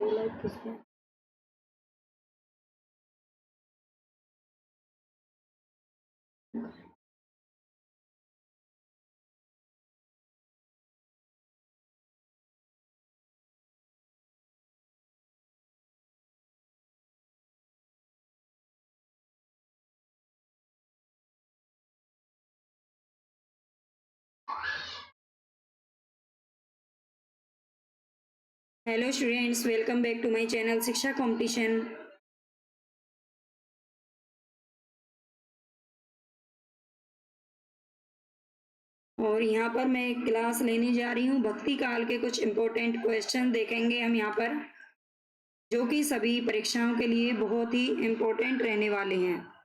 Hello students, welcome back to my channel Shiksha competition. और यहाँ पर मैं एक क्लास लेने जा रही हूँ। भक्ति काल के कुछ इम्पोर्टेंट क्वेश्चन देखेंगे हम यहाँ पर, जो कि सभी परीक्षाओं के लिए बहुत ही इम्पोर्टेंट रहने वाले हैं।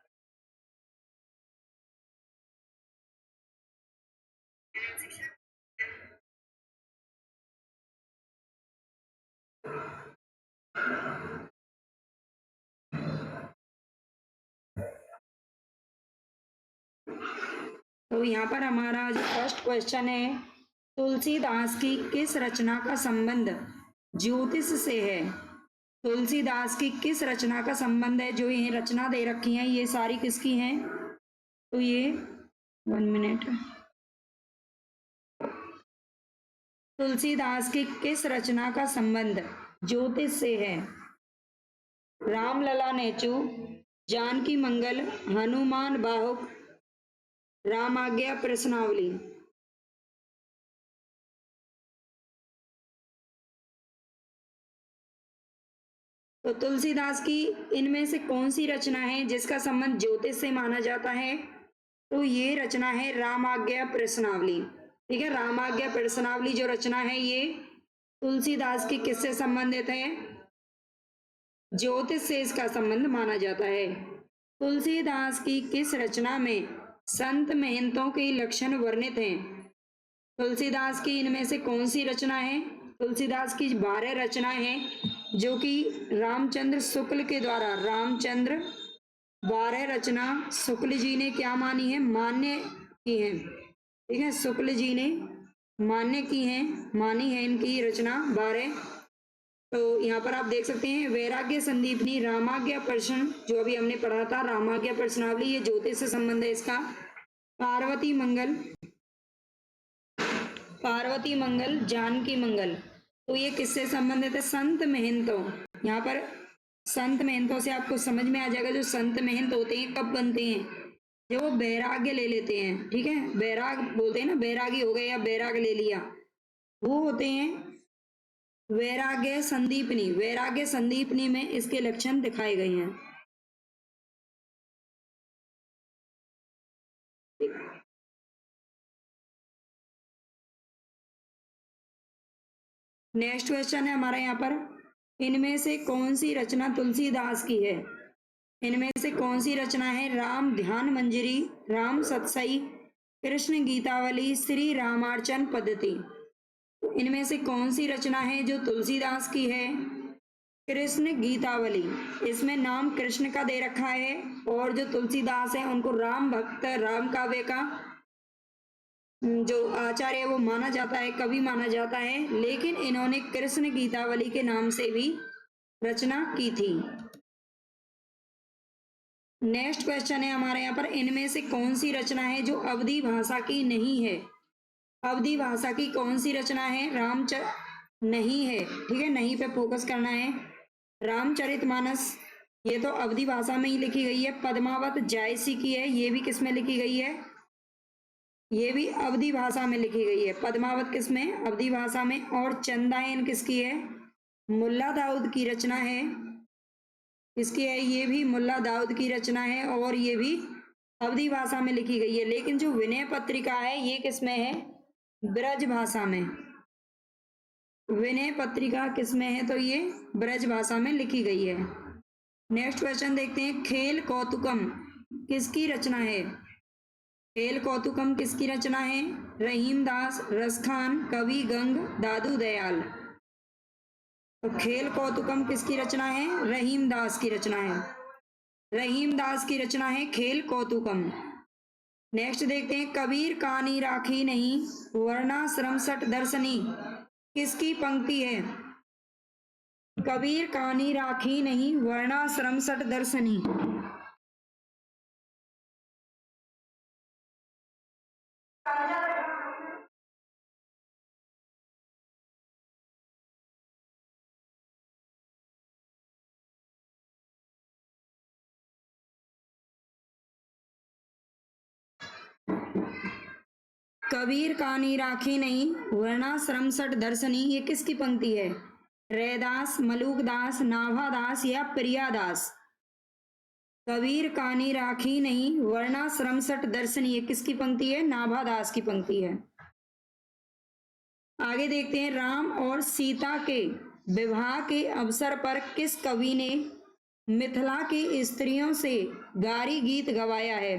तो यहाँ पर हमारा जो फर्स्ट क्वेश्चन है, तुलसीदास की किस रचना का संबंध ज्योतिष से है? तुलसीदास की किस रचना का संबंध है? जो ये रचना दे रखी हैं ये सारी किसकी हैं? तो ये 1 मिनट। तुलसीदास की किस रचना का संबंध ज्योतिष से है? रामलला नेचु, जानकी मंगल, हनुमान बाहुक, रामाज्ञा प्रश्नावली। तो तुलसीदास की इनमें से कौन सी रचना है जिसका संबंध ज्योतिष से माना जाता है? तो ये रचना है रामाज्ञा प्रश्नावली। ठीक है, रामाज्ञा प्रश्नावली जो रचना है ये तुलसीदास की किससे संबंधित है? ज्योतिष से इसका संबंध माना जाता है। तुलसीदास की किस रचना में संत महंतों के लक्षण वर्णित हैं? तुलसीदास की इनमें से कौन सी रचना है? तुलसीदास की 12 रचनाएं हैं जो कि रामचंद्र शुक्ल के द्वारा, रामचंद्र 12 रचना शुक्ल जी ने क्या मानी है? मान्य की है। ठीक है, शुक्ल जी ने मान्य की है, मानी है इनकी रचना 12। तो यहाँ पर आप देख सकते हैं वैराग्य संदीपनी, रामाज्ञा प्रश्न जो अभी हमने पढ़ा था, रामाज्ञा प्रश्नावली, ये ज्योतिष से संबंध है इसका। पार्वती मंगल, पार्वती मंगल, जानकी मंगल, तो ये किससे संबंधित है? संत महंतों। यहाँ पर संत महंतों से आपको समझ में आ जाएगा जो संत महंत होते हैं कब बनते हैं? जब वो बैराग्य ले लेते हैं। ठीक है, बैराग बोलते हैं ना, बैरागी हो गए या बैराग ले लिया, वो होते हैं वैराग्य संदीपनी। वैराग्य संदीपनी में इसके लक्षण दिखाए गए हैं। नेक्स्ट क्वेश्चन है हमारा यहाँ पर, इनमें से कौन सी रचना तुलसीदास की है? इनमें से कौन सी रचना है? राम ध्यान मंजरी, राम सतसई, कृष्ण गीतावली, श्री रामार्चन पद्धति। इनमें से कौन सी रचना है जो तुलसीदास की है? कृष्ण गीतावली। इसमें नाम कृष्ण का दे रखा है और जो तुलसीदास है उनको राम भक्त, राम काव्य का जो आचार्य है वो माना जाता है, कवि माना जाता है, लेकिन इन्होंने कृष्ण गीतावली के नाम से भी रचना की थी। नेक्स्ट क्वेश्चन है हमारे यहाँ पर, इनमें से कौन सी रचना है जो अवधी भाषा की नहीं है? अवधी भाषा की कौन सी रचना है? नहीं है। ठीक है, नहीं पे फोकस करना है। रामचरितमानस, ये तो अवधी भाषा में ही लिखी गई है। पद्मावत जायसी की है, ये भी किस में लिखी गई है? ये भी अवधी भाषा में लिखी गई है। पद्मावत किस में? अवधी भाषा में। और चंदायन किसकी है? मुल्ला दाऊद की रचना है। किसकी है? ये भी मुल्ला दाऊद की रचना है और ये भी अवधी भाषा में लिखी गई है। लेकिन जो विनय पत्रिका है ये किस में है? ब्रज भाषा में। विनय पत्रिका किस में है? तो ये ब्रज भाषा में लिखी गई है। नेक्स्ट क्वेश्चन देखते हैं, खेल कौतुकम किसकी रचना है? खेल कौतुकम किसकी रचना है? रहीमदास, रसखान, कवि गंग, दादू दयाल। तो खेल कौतुकम किसकी रचना है? रहीमदास की रचना है। रहीमदास की रचना है खेल कौतुकम। नेक्स्ट देखते हैं, कबीर कानी राखी नहीं, वर्णाश्रम सठ दर्शनी किसकी पंक्ति है? कबीर कानी राखी नहीं, वर्णाश्रम सठ दर्शनी। कबीर कानी राखी नहीं, वर्णाश्रम सठ दर्शनी, ये किसकी पंक्ति है? रैदास, मलूकदास, नाभादास या प्रियादास? कबीर कानी राखी नहीं, वर्णाश्रम सठ दर्शनी, ये किसकी पंक्ति है? नाभादास की पंक्ति है। आगे देखते हैं, राम और सीता के विवाह के अवसर पर किस कवि ने मिथिला की स्त्रियों से गारी गीत गवाया है?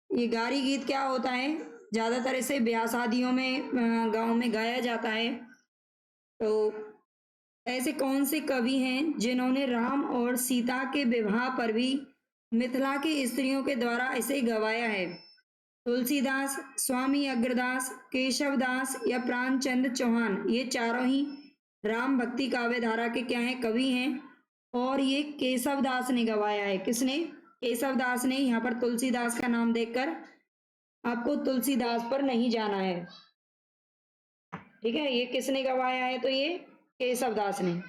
ये गारी गीत क्या होता है? ज्यादातर इसे ब्याह शादियों में गांव में गाया जाता है। तो ऐसे कौन से कवि हैं जिन्होंने राम और सीता के विवाह पर भी मिथिला की स्त्रियों के द्वारा इसे गवाया है? तुलसीदास, स्वामी अग्रदास, केशवदास या प्राणचंद्र चौहान? ये चारों ही राम भक्ति काव्य धारा के क्या हैं? कवि हैं। और ये केशवदास ने गवाया है। किसने? केशवदास ने। यहाँ पर तुलसीदास का नाम देखकर आपको तुलसीदास पर नहीं जाना है, ठीक है। ये किसने गवाया है? तो ये केशवदास ने।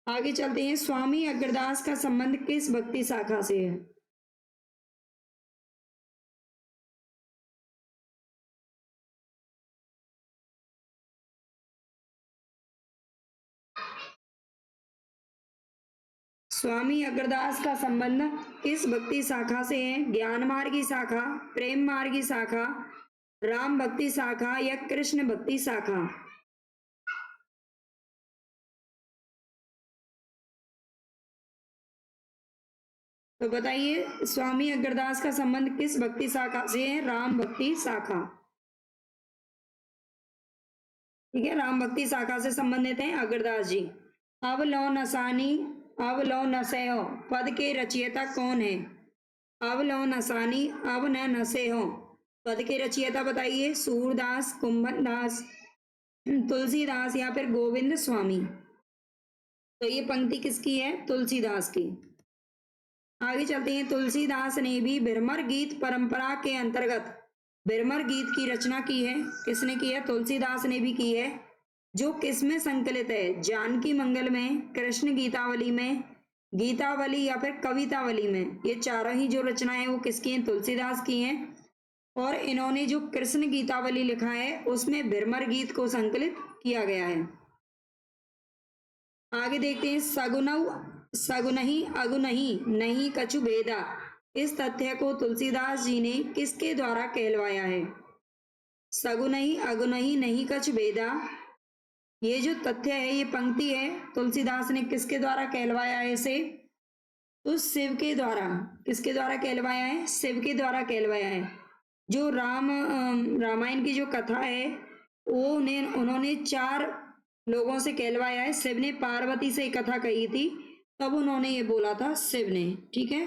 आगे चलते हैं, स्वामी अग्रदास का संबंध किस भक्ति शाखा से है? स्वामी अग्रदास का संबंध किस भक्ति शाखा से है? ज्ञान मार्गी शाखा, प्रेम मार्गी शाखा, राम भक्ति शाखा या कृष्ण भक्ति शाखा? तो बताइए, स्वामी अग्रदास का संबंध किस भक्ति शाखा से है? राम भक्ति शाखा, ठीक है। राम भक्ति शाखा से संबंधित हैं अग्रदास जी। अब लो नसानी, अब लो नसे हो, पद के रचयिता कौन है? अब लो नसानी, अब न नसे हो, पद के रचयिता बताइए। सूरदास, कुंभन दास, तुलसीदास या फिर गोविंद स्वामी? तो ये पंक्ति किसकी है? तुलसीदास की। आगे चलते हैं, तुलसीदास ने भी भ्रमर गीत परंपरा के अंतर्गत भ्रमर गीत की रचना की है। किसने की है? तुलसीदास ने भी की है। जो किस में संकलित है? जानकी मंगल में, कृष्ण गीतावली में, गीतावली या फिर कवितावली में? ये चारों ही जो रचनाएं वो किसकी हैं? तुलसीदास की हैं। और इन्होंने जो कृष्ण गीतावली लिखा है उसमें भ्रमर गीत को संकलित किया गया है। आगे देखते हैं, सगुनऊ सगुनही अगुनही नहीं कछु भेदा, इस तथ्य को तुलसीदास जी ने किसके द्वारा कहलवाया है? सगुनही अगुनही नहीं कछु भेदा, ये जो तथ्य है, ये पंक्ति है, तुलसीदास ने किसके द्वारा कहलवाया है इसे? तो शिव के द्वारा। किसके द्वारा कहलवाया है? शिव के द्वारा कहलवाया है। जो रामायण की जो कथा है वो उन्होंने 4 लोगों से कहलवाया है। शिव ने पार्वती से कथा कही थी, तब उन्होंने ये बोला था शिव ने, ठीक है।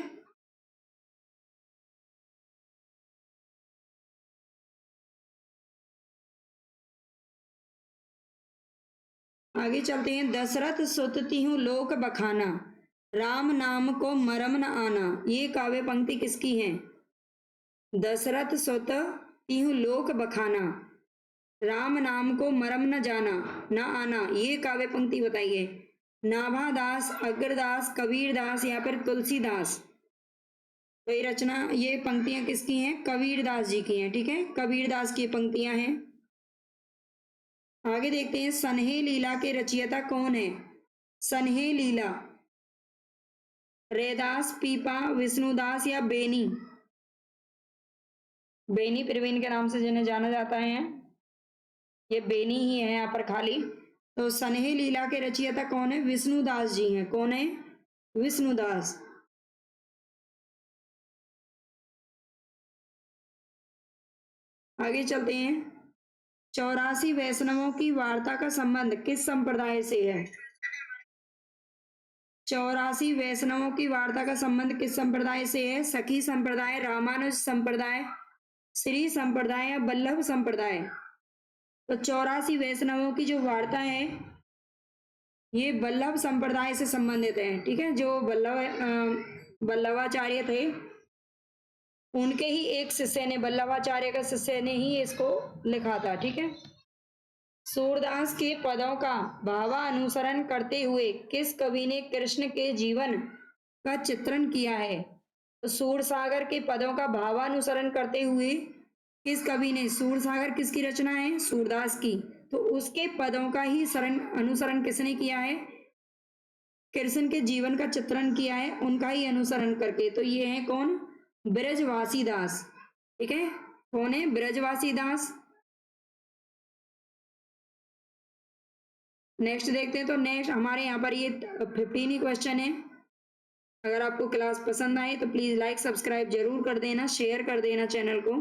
आगे चलते हैं, दशरथ सुत तिहु लोक बखाना, राम नाम को मरम न आना, ये काव्य पंक्ति किसकी है? दशरथ सुत तिहु लोक बखाना, राम नाम को मरम न जाना न आना, ये काव्य पंक्ति बताइए। नाभादास, अग्रदास, कबीरदास या फिर तुलसीदास? तो ये रचना, ये पंक्तियां किसकी हैं? कबीरदास जी की हैं, ठीक है। कबीरदास की पंक्तियां हैं। आगे देखते हैं, सन्हे लीला के रचयिता कौन है? सन्हे लीला, रैदास, पीपा, विष्णुदास या बेनी? बेनी प्रवीण के नाम से जिन्हें जाना जाता है, ये बेनी ही है यहाँ पर खाली। तो सन्हे लीला के रचयिता कौन है? विष्णुदास जी हैं। कौन है? विष्णुदास। आगे चलते हैं, 84 वैष्णवों की वार्ता का संबंध किस संप्रदाय से है? 84 वैष्णवों की वार्ता का संबंध किस संप्रदाय से है? सखी संप्रदाय, रामानुज संप्रदाय, श्री संप्रदाय या वल्लभ संप्रदाय? तो 84 वैष्णवों की जो वार्ता है ये वल्लभ संप्रदाय से संबंधित है, ठीक है। जो वल्लभाचार्य थे उनके ही एक शिष्य ने, वल्लभाचार्य का शिष्य ने ही इसको लिखा था, ठीक है। सूरदास के पदों का भावानुसरण करते हुए किस कवि ने कृष्ण के जीवन का चित्रण किया है? तो सूरसागर के पदों का भावानुसरण करते हुए किस कवि ने, सूरसागर किसकी रचना है? सूरदास की। तो उसके पदों का ही अनुसरण किसने किया है? कृष्ण के जीवन का चित्रण किया है, उनका ही अनुसरण करके। तो ये है कौन? ब्रजवासी दास, ठीक है। कौन है? ब्रजवासी दास। नेक्स्ट देखते हैं। तो नेक्स्ट हमारे यहाँ पर ये 15 ही क्वेश्चन है। अगर आपको क्लास पसंद आए तो प्लीज लाइक सब्सक्राइब जरूर कर देना, शेयर कर देना चैनल को।